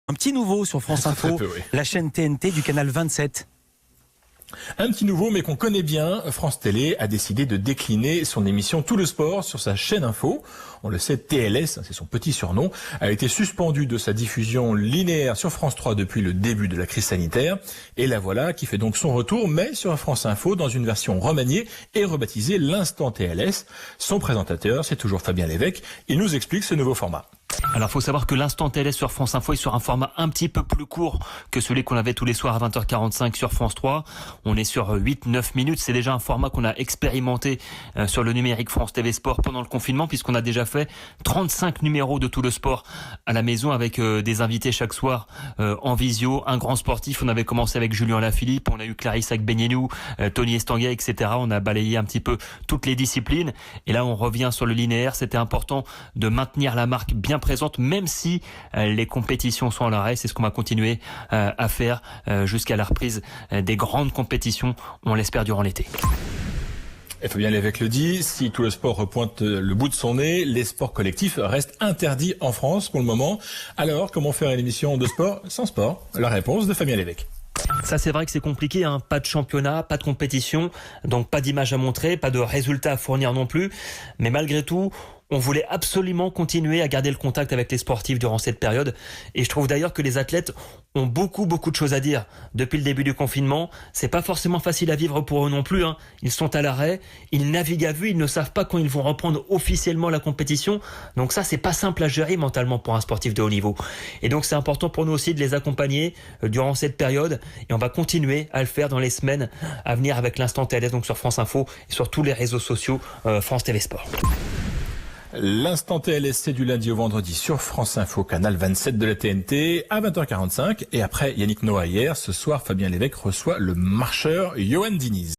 Un petit nouveau sur France Info, peu, oui. la chaîne TNT du canal 27. Un petit nouveau, mais qu'on connaît bien, France Télé a décidé de décliner son émission Tout le sport sur sa chaîne info. On le sait, TLS, c'est son petit surnom, a été suspendu de sa diffusion linéaire sur France 3 depuis le début de la crise sanitaire. Et la voilà qui fait donc son retour, mais sur France Info dans une version remaniée et rebaptisée l'Instant TLS. Son présentateur, c'est toujours Fabien Lévesque. Il nous explique ce nouveau format. Alors, faut savoir que l'instant TLS sur France Info est sur un format un petit peu plus court que celui qu'on avait tous les soirs à 20h45 sur France 3. On est sur 8-9 minutes. C'est déjà un format qu'on a expérimenté sur le numérique France TV Sport pendant le confinement, puisqu'on a déjà fait 35 numéros de Tout le sport à la maison avec des invités chaque soir en visio. Un grand sportif, on avait commencé avec Julien Lafilippe, on a eu Clarisse Agbenienou, Tony Estanguet, etc. On a balayé un petit peu toutes les disciplines. Et là, on revient sur le linéaire. C'était important de maintenir la marque bien présente, même si les compétitions sont à l'arrêt. C'est ce qu'on va continuer à faire jusqu'à la reprise des grandes compétitions, on l'espère, durant l'été. Et Fabien Lévesque le dit, si Tout le sport repointe le bout de son nez, les sports collectifs restent interdits en France pour le moment. Alors, comment faire une émission de sport sans sport? La réponse de Fabien Lévesque. Ça, c'est vrai que c'est compliqué, hein. Pas de championnat, pas de compétition, donc pas d'image à montrer, pas de résultats à fournir non plus. Mais malgré tout, on voulait absolument continuer à garder le contact avec les sportifs durant cette période. Et je trouve d'ailleurs que les athlètes ont beaucoup de choses à dire depuis le début du confinement. C'est pas forcément facile à vivre pour eux non plus, hein. Ils sont à l'arrêt, ils naviguent à vue, ils ne savent pas quand ils vont reprendre officiellement la compétition. Donc ça, c'est pas simple à gérer mentalement pour un sportif de haut niveau. Et donc c'est important pour nous aussi de les accompagner durant cette période. Et on va continuer à le faire dans les semaines à venir avec l'Instant TLS, donc sur France Info et sur tous les réseaux sociaux France TV Sport. L'Instant TLS, c'est du lundi au vendredi sur France Info, canal 27 de la TNT, à 20h45. Et après Yannick Noah hier, ce soir, Fabien Lévesque reçoit le marcheur Johan Diniz.